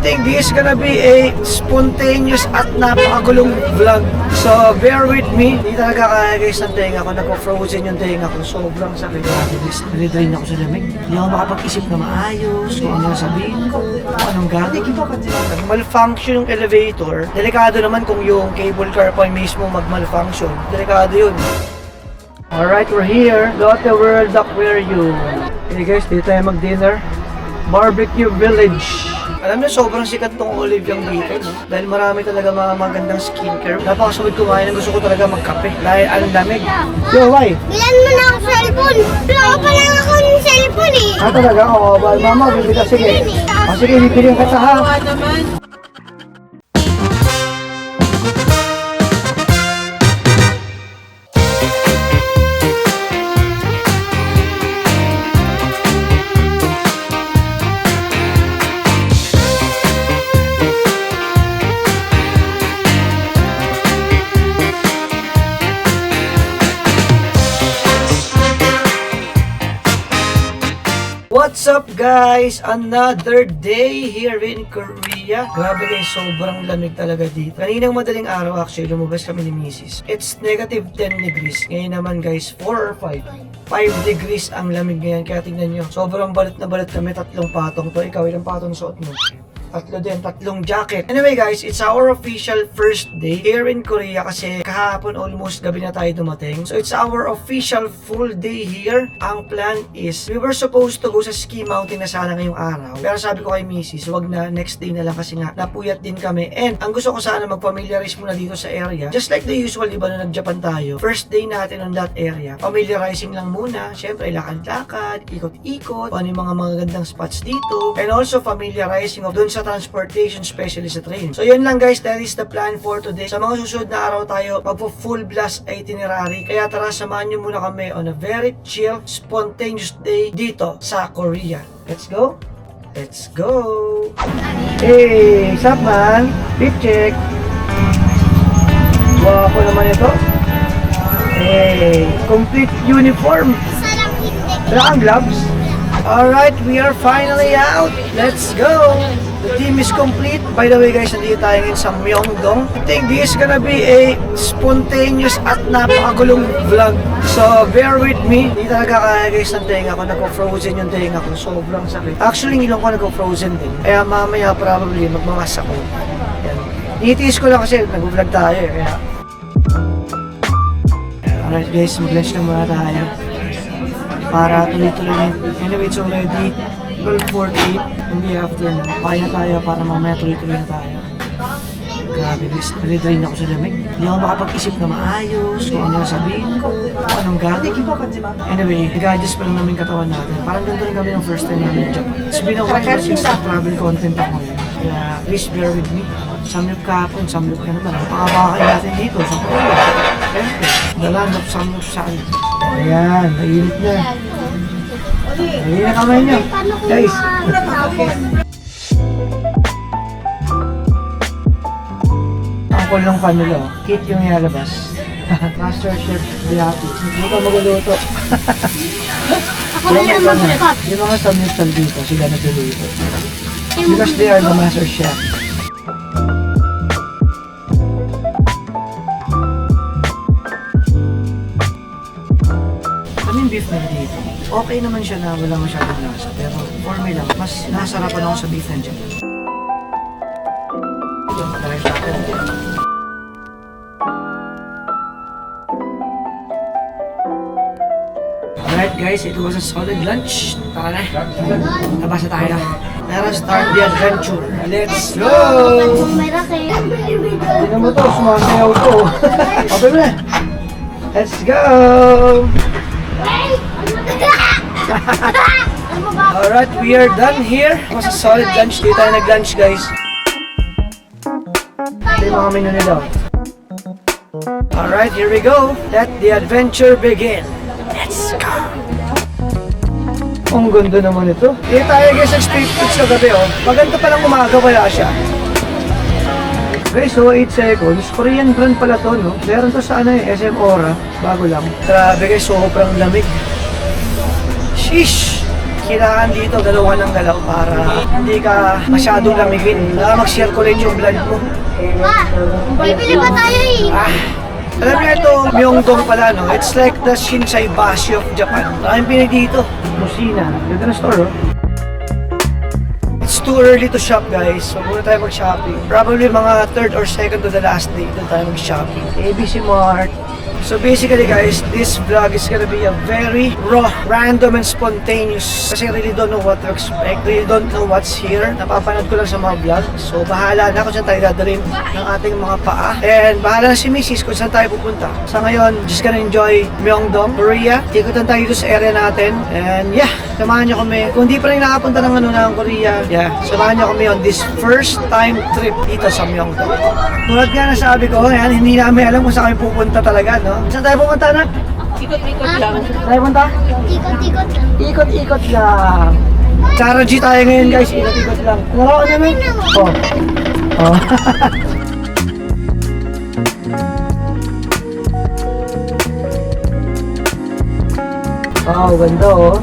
think this is gonna be a spontaneous at napakagulong vlog. So, bear with me. Hindi talaga kaya guys ng tenga ko. Nagpo-frozen yung tenga ko. Sobrang sakit. Nalidrain ako sa lamig. Hindi ako makapag-isip na maayos. Kung ano sabihin ko. Kung anong gagawin. Malfunction yung elevator. Delikado naman kung yung cable car pa mismo mag-malfunction. Delikado yun. Alright, we're here. Lotte World Aquarium. Okay guys, dito tayo mag-dinner. Barbecue Village. Alam niyo, sobrang sikat tong olive yung dito, no? Dahil marami talaga mga magandang skincare. Napakasabay kumain na gusto ko talaga magkape. Dahil ang lamig. Yo, why? Bilan mo na ako cellphone. Wala pa lang ako ng cellphone eh. Talaga? Oo, mama, bibili ka. Sige. Sige, bibili ka ha. What's up guys? Another day here in Korea. Grabe guys, sobrang lamig talaga dito. Kaninang madaling araw actually, lumabas kami ni Mrs. It's negative 10 degrees. Ngayon naman guys, 4 or 5. 5 degrees ang lamig ngayon. Kaya tingnan nyo, sobrang balit na balit kami. 3 patong to. Ikaw, ilang patong suot mo? 3 din, 3 jacket. Anyway guys, it's our official first day here in Korea kasi kahapon almost gabi na tayo dumating. So it's our official full day here. Ang plan is, we were supposed to go sa ski mountain na sana ngayong araw. Pero sabi ko kay Mrs., wag na, next day na lang kasi nga napuyat din kami. And ang gusto ko sana mag-familiarize muna dito sa area. Just like the usual, diba na nag-Japan tayo. First day natin on that area. Familiarizing lang muna. Siyempre, lakad-lakad, ikot-ikot, ano yung mga magagandang spots dito. And also familiarizing of dun sa transportation, especially sa train. So yun lang guys, that is the plan for today. Sa mga susunod na araw tayo, magpo-full blast itinerary. Kaya tara, samahan nyo muna kami on a very chill, spontaneous day dito sa Korea. Let's go! Let's go! Hey, what's up man? Beep check! Wapo naman ito. Hey, complete uniform. Sarap hindi. Wala kang gloves? Alright, we are finally out. Let's go! The team is complete. By the way guys, nandito tayo ngayon sa Myeongdong. I think this is gonna be a spontaneous at napakagulong vlog. So, bear with me. Hindi talaga kaya guys ng tenga ko. Nagpo-frozen yung tenga ko. Sobrang sakit. Actually, ilong ko nagpo-frozen din. Kaya mamaya probably magmamas ako. Yan. Nitiis ko lang kasi nag-vlog tayo. Kaya. Alright guys, mag-lunch na muna tayo. Para tuloy-tuloy. Anyway, it's already 12:48 in the afternoon. Kaya na tayo para mamaya tuloy-tuloy na tayo. Grabe guys, nalidrain ako sa lamig. Hindi ako makapag-isip na maayos, kung ano sabihin ko, kung anong gagawin. Anyway, nag-adjust pa lang namin katawan natin. Parang ganito rin kami ng first time namin in Japan. It's been a while since travel content ako ngayon. Kaya please bear with me. Samyup kahapon, samyup ka naman. Pakabakay natin dito sa Korea. Siyempre, the land of samyup saan. Ayan, mainit na. Ayun na kamay niyo. Guys. Ang cool ng fan nila. Kit yung ilalabas. Master Chef Beati. Hindi ka magluluto. Ako rin ang maglutot. Yung mga samyup dito, sila nagluluto. Because they are the Master Chef. Ano yung beef na dito? Okay naman siya na wala masyadong lasa. Pero for me lang, mas nasarapan ako sa beef nandiyan. Ito, maraming sa akin. Alright guys, it was a solid lunch. Tara na. Labas na tayo. Let us start the adventure. Let's go! Tingnan mo to, sumasayaw to. Okay mo na. Let's go! Alright, we are done here. It was a solid lunch. Dito tayo nag-lunch guys. Ito yung mga menu nila. Alright, here we go. Let the adventure begin. Let's go! Ang ganda naman ito. Dito tayo guys sa street foods kagabi oh. Maganda palang umaga, wala siya. Guys, so 8 seconds. Korean brand pala to, no? Meron to sa ano SM Aura. Bago lang. Grabe guys, sobrang lamig. Sheesh! kailangan dito galaw ka ng galaw para hindi ka masyadong lamigin. Para mag-circulate yung blood mo. Pa, bibili pa tayo eh. Alam niyo ito, Myeongdong pala, no? It's like the Shinsai Bashi of Japan. Maraming pinay dito. Musina. Ganda na store, oh. It's too early to shop, guys. So, muna tayo mag-shopping. Probably mga third or second to the last day doon tayo mag-shopping. ABC Mart. So basically guys, this vlog is gonna be a very raw, random and spontaneous. Kasi I really don't know what to expect. Really don't know what's here. Napapanood ko lang sa mga vlog. So bahala na kung saan tayo dadalhin ng ating mga paa. And bahala na si Mrs. kung saan tayo pupunta. Sa ngayon, just gonna enjoy Myeongdong, Korea. Ikutan tayo dito sa area natin. And yeah, samahan nyo kami. Kung di pa rin nakapunta ng ng Korea, yeah, samahan nyo kami on this first time trip dito sa Myeongdong. Tulad nga na sabi ko, yan, hindi namin alam kung saan kami pupunta talaga, no? Saan tayo pumunta na? Ikot-ikot lang. Tayo punta? Ikot-ikot lang. Ikot-ikot lang. Chara G tayo ngayon guys, ikot-ikot lang. Naraw naman? Oh. Oh. Wow, ganda oh.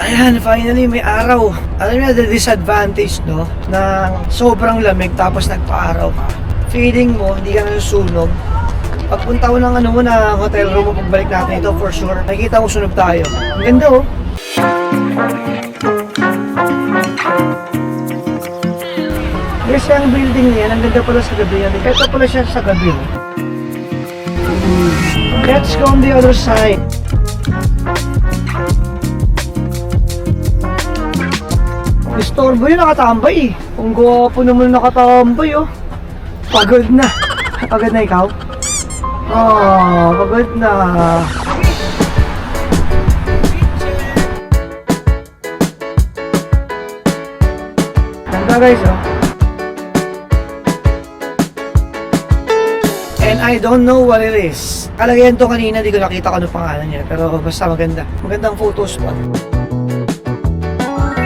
Ayan, finally may araw. Alam niyo the disadvantage, no? Na sobrang lamig tapos nagpa-araw ka. Feeling mo, hindi ka nasusunog. Pagpunta ko ng hotel room mo pagbalik natin ito for sure. Nakikita mo sunog tayo. Ang ganda oh. Yes, yung building niya, ang ganda pala sa gabi yan. Ito pala siya sa gabi. Let's go on the other side. Istorbo yun, nakatambay eh. Ang gwapo naman nakatambay oh. Pagod na. Pagod na ikaw? Oh, pagod na. Ganda guys oh. And I don't know what it is. Kalagayan to kanina, di ko nakita kung ano pangalan niya. Pero basta maganda. Magandang photo spot.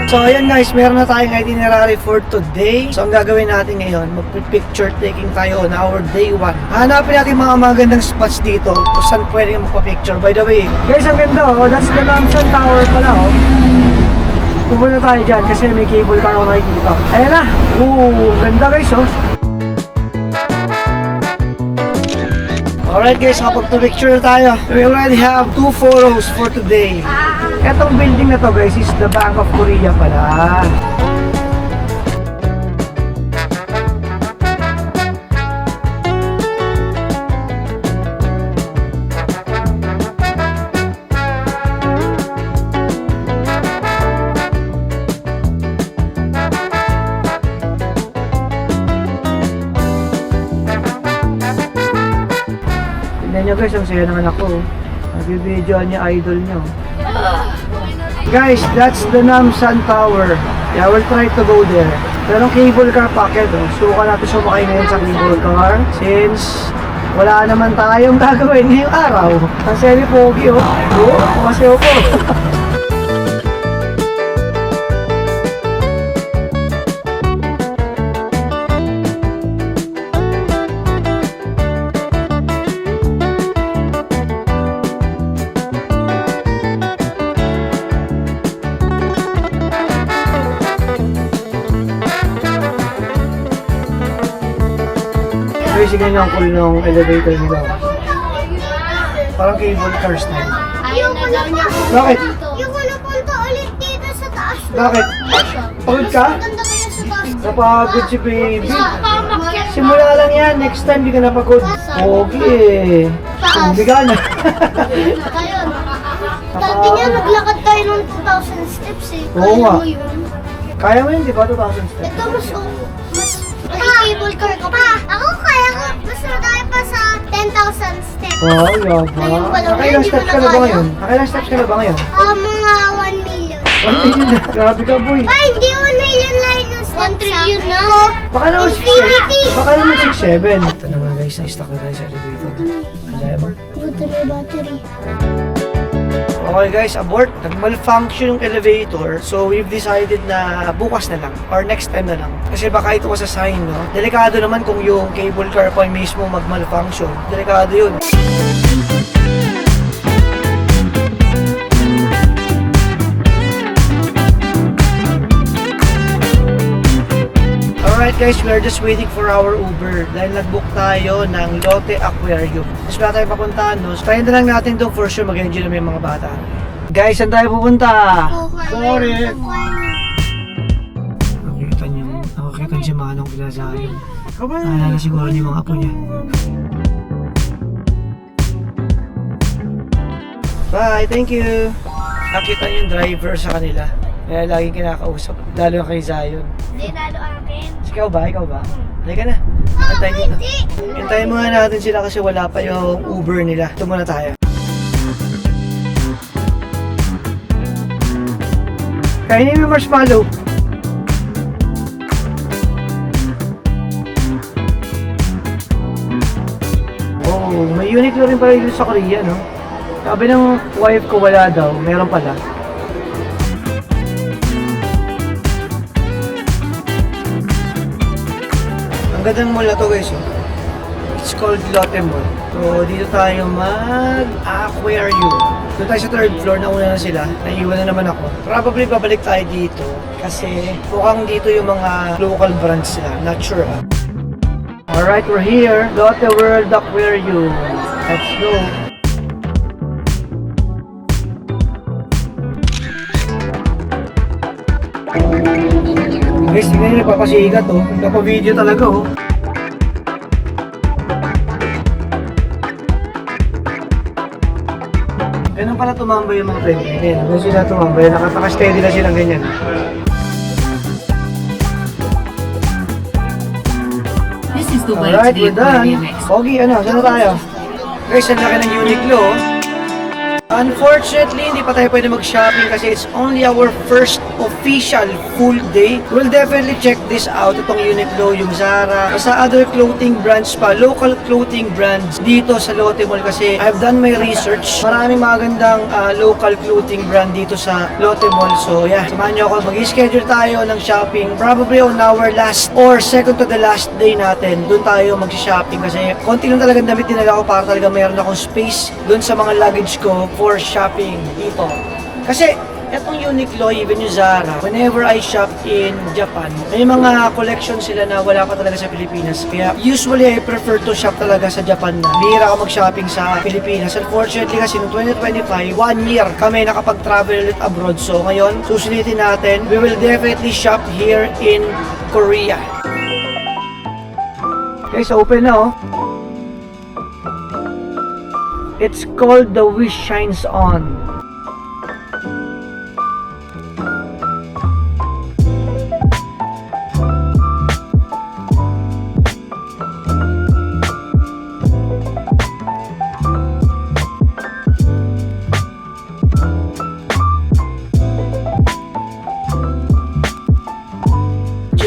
So ayun guys, meron na tayong itinerary for today. So ang gagawin natin ngayon, mag-picture taking tayo on our day 1. Hanapin natin mga magandang spots dito kung saan pwede magpa-picture. By the way, guys, ang ganda oh, that's the Namsan Tower pala oh. Pupunta tayo dyan kasi may cable car ako nakikita. Ayan na! Ganda guys oh. Alright guys, kapag-picture tayo. We already have 2 photos for today. Etong building na to guys is the Bank of Korea pala. Tignan nyo guys, ang saya ng anak ko. Nagbibidyoan niya idol niyo. Guys, that's the Namsan Tower. Yeah, we'll try to go there. Pero cable car packet, oh. Subukan natin sumakay ngayon sa cable car. Since wala naman tayong gagawin ngayong araw. Ang semi-pogi, oh. Oh, kasi ako. Kasi ganyan ang cool ng elevator nila. Parang cable car style. Ayaw ko na po. Bakit? Ayaw ko na punta ulit dito sa taas. Bakit? Pagod ka? Ganda kaya sa taas. Napagod si baby. Pamakyat. Simula lang yan. Next time di ka napagod. Okay. Hindi ka na. Ayun. Dati niya naglakad tayo ng 2,000 steps eh. Oo nga. Kaya mo yun. Kaya mo yun, di ba? 2,000 steps. Ito mas cable car ka pa. Ako kaya ko. Mas madami pa sa 10,000 steps. Wow, yaba. Ayun pala, Nakailang hindi steps ko ka na na ba kaya. ngayon? Nakailang steps ka na ba ngayon? Mga 1 million. 1 million na. Grabe ka, boy. Ay, hindi 1 million line ng steps. 1 trillion na. Baka naman 6-7. Infinity. Baka naman 6-7. Ito naman guys, na-stuck na tayo sa elevator. Kaya ba? Battery. Okay guys, abort. Nag-malfunction yung elevator. So we've decided na bukas na lang or next time na lang. Kasi baka ito was a sign, no? Delikado naman kung yung cable car pa mismo mag-malfunction. Delikado yun. Alright guys, we are just waiting for our Uber dahil nag-book tayo ng Lotte Aquarium. Mas wala tayo papuntahan, no? So, try na lang natin doon for sure mag-enjoy naman yung mga bata. Guys, saan tayo pupunta? Sorry! Nakakita niyo si Manong pinasayo. Naalala siguro niyo yung mga apo niya. Bye, thank you! Nakita niyo yung driver sa kanila. Kaya laging kinakausap, lalo na kay Zion. Hindi, lalo akin. Ikaw ba? Halika na. Antayin dito. Hintayin muna natin sila kasi wala pa yung Uber nila. Ito muna tayo. Kainin mo yung marshmallow. Oh, may Uniqlo rin pala dito sa Korea, no? Sabi ng wife ko wala daw, meron pala. Ang gandang mall na to guys, oh. It's called Lotte Mall. So dito tayo mag-aquarium. Doon tayo sa third floor, nauna na sila. Naiwan na naman ako. Probably babalik tayo dito kasi mukhang dito yung mga local brands sila. Not sure ha. Alright, we're here. Lotte World Aquarium. Let's go. Guys, tingnan nyo, nagpapasigat oh. Nagpapavideo talaga oh. Ganun pala tumambay yung mga penguin. Ayan, ganun sila tumambay. Nakapaka-steady na silang ganyan. This is the way Alright, to we're the done. aquarium experience. Pogi, ano? Saan na tayo? Guys, ang laki ng Uniqlo oh. Unfortunately, hindi pa tayo pwede mag-shopping kasi it's only our first official full day. We'll definitely check this out, itong Uniqlo, yung Zara, sa other clothing brands pa, local clothing brands dito sa Lotte Mall kasi I've done my research. Maraming magandang local clothing brand dito sa Lotte Mall. So yeah, samahan nyo ako. Mag-schedule tayo ng shopping probably on our last or second to the last day natin. Doon tayo mag-shopping kasi konti lang talagang damit dinala ko para talaga mayroon akong space doon sa mga luggage ko for shopping dito. Kasi etong Uniqlo, even yung Zara, whenever I shop in Japan, may mga collection sila na wala pa talaga sa Pilipinas. Kaya usually I prefer to shop talaga sa Japan na. Bihira ako mag-shopping sa Pilipinas. Unfortunately kasi noong 2025, 1 year kami nakapag-travel ulit abroad. So ngayon, susulitin natin. We will definitely shop here in Korea. Guys, open na oh. It's called The Wish Shines On.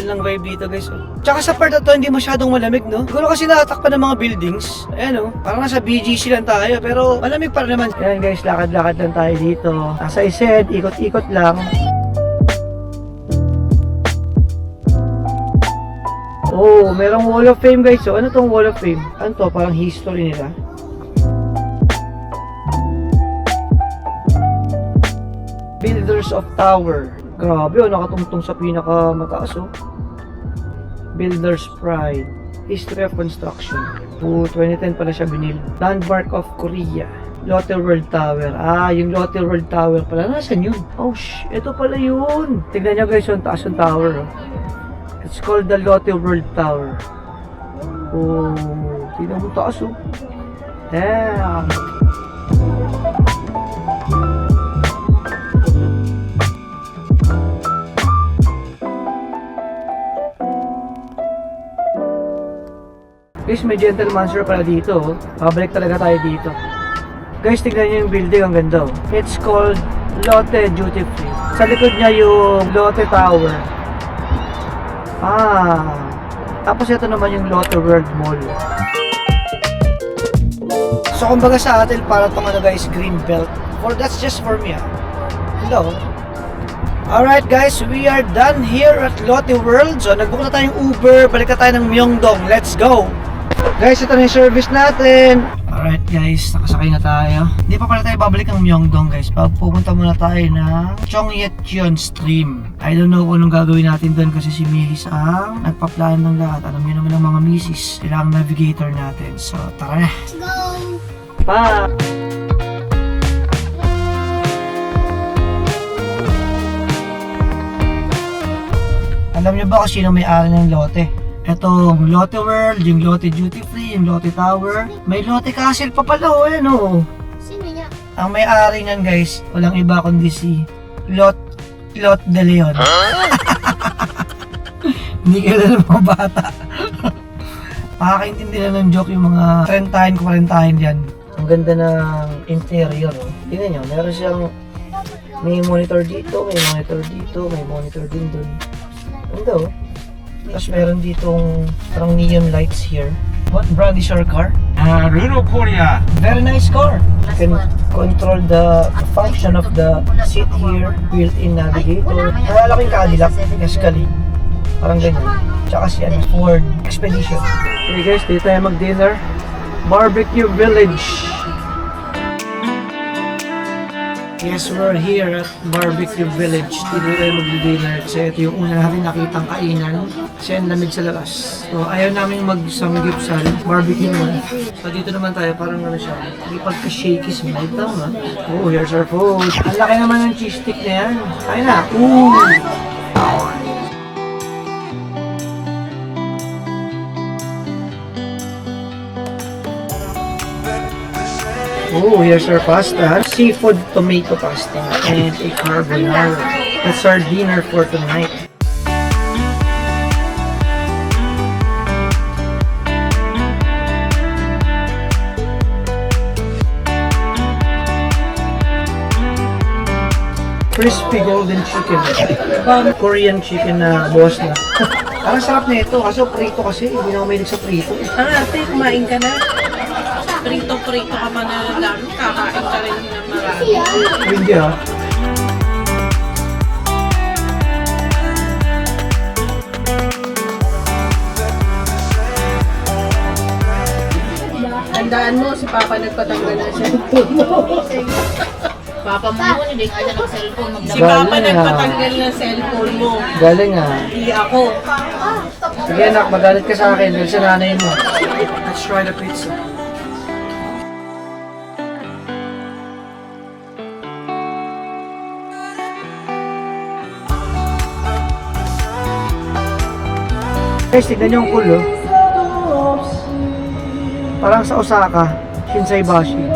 Ng vibe dito guys. Tsaka sa part na to, hindi masyadong malamig, no? Siguro kasi natatakpan ng mga buildings. Ayan, no? Parang nasa BGC lang tayo, pero malamig pa rin naman. Ayan guys, lakad-lakad lang tayo dito. As I said, ikot-ikot lang. Oh, merong Wall of Fame guys. So, ano tong Wall of Fame? Ano to? Parang history nila. Builders of Tower. Grabe, oh, nakatungtong sa pinakamataas, oh. Builder's Pride. History of Construction. 2010 pala siya binil. Landmark of Korea. Lotte World Tower. Ah, yung Lotte World Tower pala. Nasaan yun? Oh, ito pala yun. Tignan nyo guys, yung taas ng tower. Oh. It's called the Lotte World Tower. Oh, tignan mo taas, oh. Damn. Guys, may gentleman's store pala dito. Oh. Babalik talaga tayo dito. Guys, tignan nyo yung building. Ang ganda. Oh. It's called Lotte Duty Free. Sa likod niya yung Lotte Tower. Ah. Tapos ito naman yung Lotte World Mall. So, kumbaga sa atin, para itong ano guys, green belt. That's just for me. Hello. Alright guys, we are done here at Lotte World. So, nagbook na tayong Uber. Balik na tayo ng Myeongdong. Let's go! Guys, ito na yung service natin. Alright guys, nakasakay na tayo. Hindi pa pala tayo babalik ng Myeongdong guys. Pupunta muna tayo ng Chongyetjeon Stream. I don't know kung anong gagawin natin doon kasi si Mihis ang nagpaplano ng lahat. Alam niyo naman ang mga misis. Sila ang navigator natin. So, tara na. Let's go! Pa! Alam niyo ba kung sino may-ari ng lote? Etong Lotte World, yung Lotte Duty Free, yung Lotte Tower. May Lotte Castle pa pala o yan o. Sino niya? Ang may-ari niyan guys, walang iba kundi si Lot de Leon. Hindi kayo ng mga bata. Makakaintindi na ng joke yung mga 30-40 dyan. Ang ganda ng interior. Oh. Tingnan nyo, meron siyang may monitor dito, may monitor dito, may monitor din dun. Ganda oh. Tapos meron ditong parang neon lights here. What brand is your car? Renault Korea. Very nice car. You can control the function of the seat here, built-in navigator. Nalala ko yung Cadillac, Escalade. Parang ganyan. Tsaka si Ford Expedition. Okay guys, dito tayo mag-dinner. Barbecue Village. Yes, we're here at Barbecue Village. Dito tayo mag-dinner kasi ito yung una natin nakitang kainan. Kasi ang lamig sa labas. So, ayaw namin mag-samgipsal. Barbecue muna. So, dito naman tayo. Parang ano siya. Hindi pagka-shaky smell. Tama. Oh, here's our food. Ang laki naman ng cheese stick na yan. Kaya na. Ooh! Oh, here's our pasta. Seafood tomato pasta and a carbonara. That's our dinner for tonight. Crispy golden chicken. Korean chicken na boss na. Parang sarap na ito kasi prito kasi. Hindi na ako mahilig sa prito. Ate, kumain ka na. Prito-prito ka pa na lang. Kakain ka rin ng marami. Hindi ah. Tandaan mo, si Papa nagpatanggal ng cellphone mo. Papa mo yun, hindi ka na ng-cellphone. Si Papa nagpatanggal ng cellphone mo. Galing ah. Hindi ako. Sige anak, magalit ka sa akin dahil sa nanay mo. Let's try the pizza. Guys, tignan niyo ang cool oh. Parang sa Osaka, Shinsaibashi.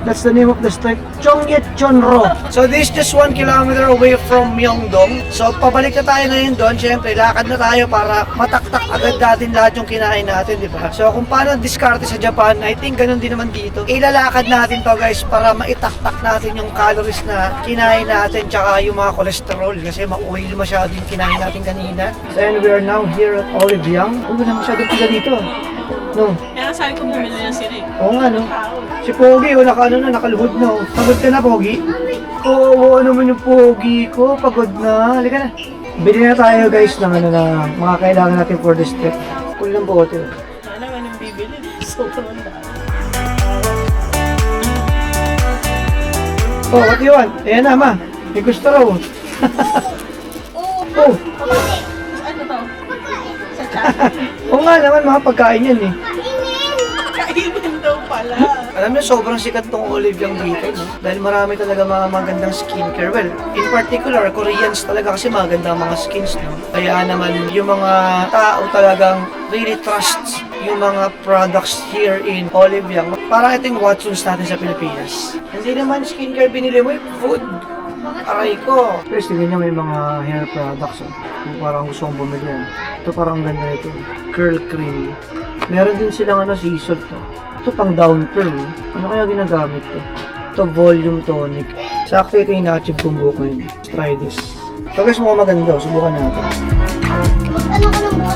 That's the name of the street, Chongyetjeonro. So this is just 1 kilometer away from Myeongdong. So pabalik na tayo ngayon doon. Siyempre, lakad na tayo para mataktak agad natin lahat yung kinain natin, di ba? So kung paano diskarte sa Japan, I think ganun din naman dito. Ilalakad natin to guys para maitaktak natin yung calories na kinain natin tsaka yung mga cholesterol kasi ma-oil masyado yung kinain natin kanina. So and we are now here at Olivyang. Wala masyadong pila dito. No. Kaya sabi ko bumili na sila eh. Oo nga no. Si Pogi, nakaluhod na oh. Pagod ka na, Pogi? Oo, naman yung Pogi ko. Pagod na. Halika na. Bili na tayo guys ng ano na mga kailangan natin for this trip. Kuli ng bote. Ano naman yung bibili? Sobrang dami. Oh, what do you want? Ayan na, ma. May gusto raw. Oh. Ano to? Sa chat? Oo nga naman, mga pagkain yan eh. Kainin daw pala. Alam niyo, sobrang sikat tong Olivyang dito, no? Dahil marami talaga mga magandang skincare. Well, in particular, Koreans talaga kasi maganda ang mga skins, no? Kaya naman, yung mga tao talagang really trusts yung mga products here in Olivyang. Parang ito yung Watsons natin sa Pilipinas. Hindi naman skincare binili mo, food. Aray ko! Pero tingnan niyo may mga hair products, oh. Kung parang gusto kong bumili yan. Ito parang ganda ito. Curl cream. Meron din silang sea salt, no? Ito pang down curl. Ano kaya ginagamit to? Ito volume tonic. Sakto ito yung na-achieve kong buhok ngayon. Let's try this. So guys, mukhang maganda. Subukan natin. Ano ka ng buhok mo?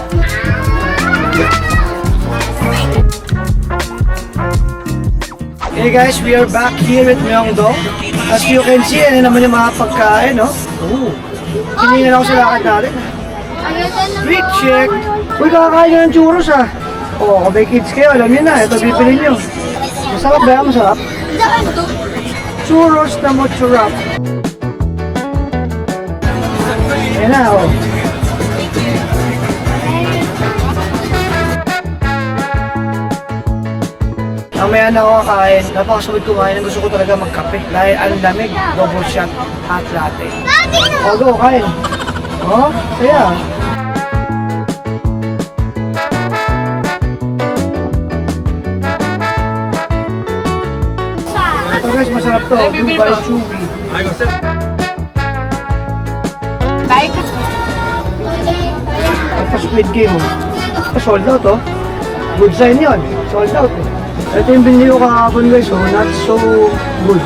Hey guys, we are back here at Myeongdong. As you can see, ano naman yung mga pagkain, no? Oo. Tingnan ako sa lakad natin. Street check. Uy, kakakain na ng churros ah. Oo, kung may kids kayo, alam niyo na. Ito bibili niyo. Masarap ba yan? Masarap? Churros na mochurap. Ayan na, oh. Mamaya na ako kakain. Napakasabot kumain. Gusto ko talaga magkape. Dahil ang lamig, double shot, hot latte. O, go, kain. Oh, saya. Ito guys, masarap to. Dubai Chewy. Ito Squid Game, oh. Sold out, oh. Good sign yun. Sold out, eh. Ito yung binili ko kahapon guys, oh. Not so good.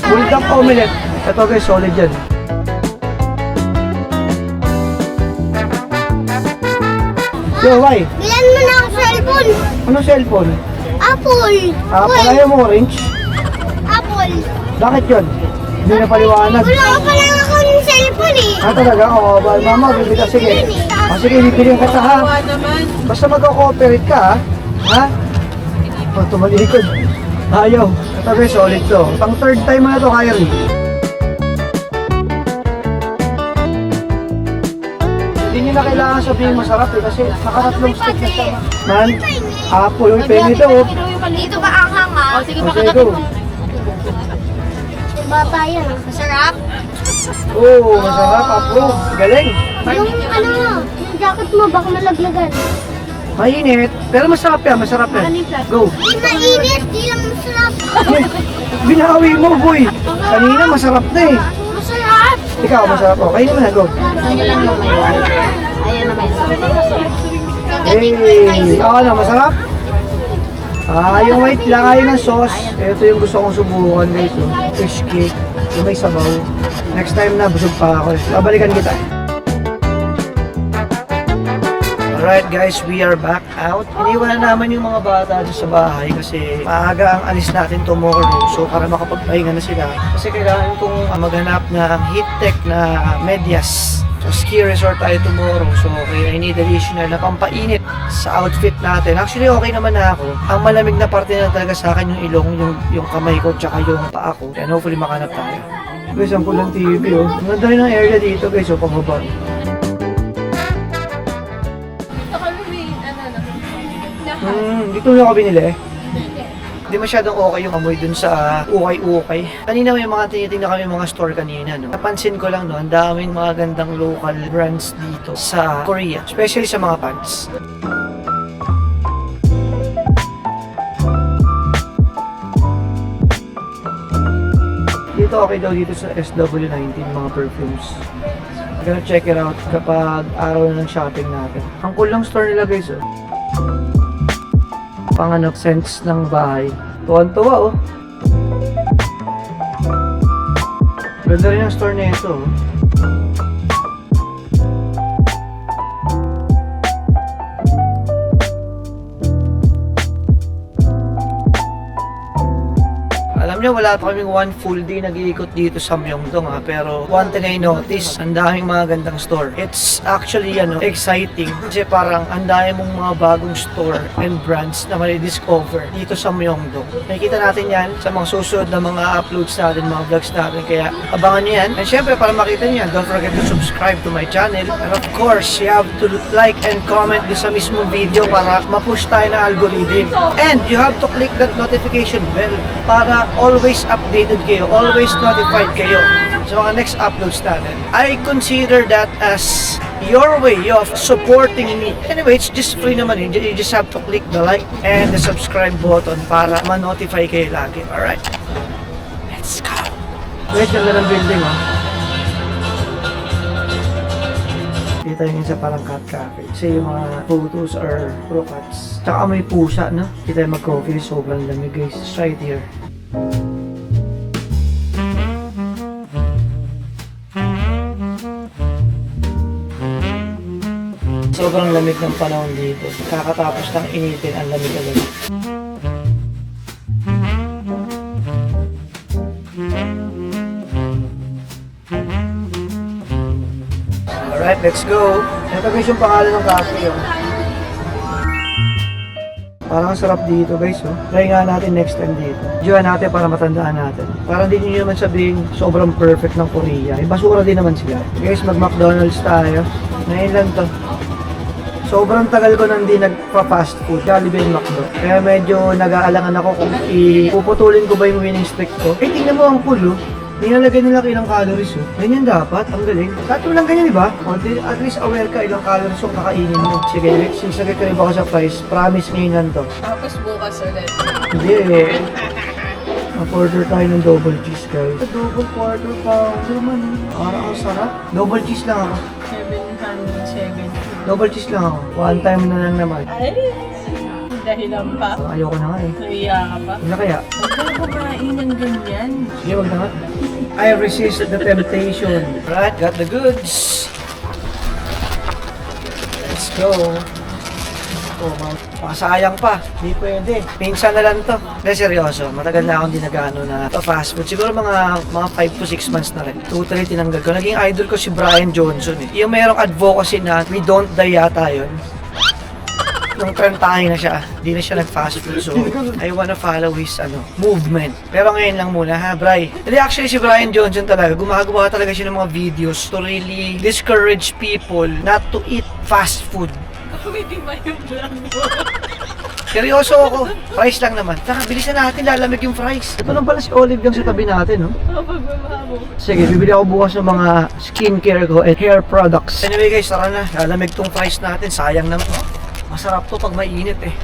Bulldog omelette. Ito guys, solid yan. Yo, why? Bilan mo na ang cellphone. Ano cellphone? Apple. Pala yung orange. Apple. Bakit yun? Hindi na paliwanag. Wala ka pa lang ako ng cellphone eh. Talaga? Oo, mama, bibili ka. Sige. Sige, bibili ka ha. Kawawa naman. Basta mag-cooperate ka, ha? Ha? O, tumalikod. Ayaw. Ito guys, solid to. Pang third time mo na to, Kyrie. Hindi nyo na kailangan sabihin masarap eh, kasi nakatatlong stick na siya. Man, apple, yung penny ito, oh. Dito ba ang hanga? O, sige, Okay, pakagatin go. mo. Bata yan. Masarap. Oo, masarap, approve. Galing. Yung ano, yung jacket mo baka malaglagan. Mainit, pero masarap yan, masarap yan. Go. Yung mainit, di lang masarap. Uy, binawi mo, boy. Kanina masarap na eh. Masarap. Ikaw, masarap ako. Kainin mo na, go. Ayan na may Hey, ano, masarap? Yung white lang ayaw ng sauce. Ito yung gusto kong subukan guys. Oh. Fish cake. Yung may sabaw. Next time na, busog pa ako. Babalikan kita. Alright guys, we are back out. Iniwan na naman yung mga bata dyan sa bahay kasi maaga ang alis natin tomorrow. So para makapagpahinga na sila. Kasi kailangan kong maghanap ng heat tech na medyas. So ski resort tayo tomorrow. So okay, I need additional na pampainit sa outfit natin. Actually okay naman na ako. Ang malamig na parte na talaga sa akin yung ilong, yung kamay ko, tsaka yung paa ko. And hopefully makanap tayo. Guys, ang kulang TV oh. Ang ganda rin ng area dito guys, oh, pababa. Dito na ako binili. Hindi masyadong okay yung amoy dun sa ukay-ukay. Kanina may mga tinitingnan kami mga store kanina, no? Napansin ko lang, no, ang daming mga gandang local brands dito sa Korea. Especially sa mga pants. Dito okay daw dito sa SW19 mga perfumes. Gonna check it out kapag araw na ng shopping natin. Ang cool lang store nila guys, oh. Pang ano, sense ng bahay. Tuwan-tuwa, oh. Ganda rin ang store na ito, oh. Alam niyo, wala pa kaming one full day nag-iikot dito sa Myeongdong ha. Pero one thing I noticed, ang daming mga gandang store. It's actually exciting kasi parang ang dami mong mga bagong store and brands na mali-discover dito sa Myeongdong. Nakikita natin yan sa mga susunod na mga uploads natin, mga vlogs natin. Kaya abangan niyo yan. And syempre, para makita niyo yan, don't forget to subscribe to my channel. And of course, you have to like and comment din sa mismong video para ma-push tayo ng algorithm. And you have to click that notification bell para always updated kayo, always notified kayo sa mga next uploads natin. I consider that as your way of supporting me. Anyway, it's just free naman eh. You just have to click the like and the subscribe button para ma-notify kayo lagi. Alright? Let's go! Guys, ganda ng building, oh. Kita yun sa parang cat cafe. Kasi yung mga photos are pro cats. Tsaka may pusa, no? Kita yung mag-coffee. Sobrang lamig, guys. It's right here. Sobrang lamig ng panahon dito. Kakatapos ng initin, ang lamig agad. Let's go! Ito guys yung pangalan ng cafe, oh. Parang ang sarap dito guys, oh. Try nga natin next time dito. Diyan natin para matandaan natin. Parang hindi nyo naman sabihin sobrang perfect ng Korea. May basura din naman sila. Guys, mag-McDonald's tayo. Ngayon lang to. Sobrang tagal ko nang di nagpa-fast food. Jollibee and McDo. Kaya medyo nag-aalangan ako kung ipuputulin ko ba yung winning streak ko. Eh, tingnan mo ang pool, oh. Nilalagay nila ilang calories, oh. Ganyan dapat, ang galing. Tato lang ganyan, di ba? At least aware ka ilang calories yung kakainin mo. Sige, sisagay ka rin ba ako sa price? Promise ngayon lang to. Tapos bukas ulit. Hindi eh. Mag-order tayo ng double cheese, guys. Double quarter pounder man. Parang ang sarap. Double cheese lang ako. 770. Double cheese lang ako. One time na lang naman. Ay, dahilan pa. Ayoko na nga eh. Naiya ka pa. Ano kaya? Huwag ka kumain ng ganyan. Sige, wag na nga. I resist the temptation. Right, got the goods. Let's go. Oh, pasayang pa. Hindi pwede. Minsan na lang to. Hindi, seryoso. Matagal na akong di nag-ano na fast food. Siguro mga 5 to 6 months na rin. Totally tinanggal ko. Naging idol ko si Brian Johnson eh. Yung mayroong advocacy na we don't die yata yun. Nung turn tayo na siya, di na siya nag-fast food. So, I wanna follow his movement. Pero ngayon lang muna ha, Bri. Hindi, actually si Brian Johnson talaga, gumagawa talaga siya ng mga videos to really discourage people not to eat fast food. Pwede ba yung vlog mo? Seryoso ako. Fries lang naman. Saka, bilisan natin, lalamig yung fries. Ito lang pala si Olive yung sa tabi natin, no? Kapag mamamo. Sige, bibili ako bukas ng mga skincare ko and hair products. Anyway guys, tara na. Lalamig tong fries natin. Sayang naman. Masarap to pag mainit eh.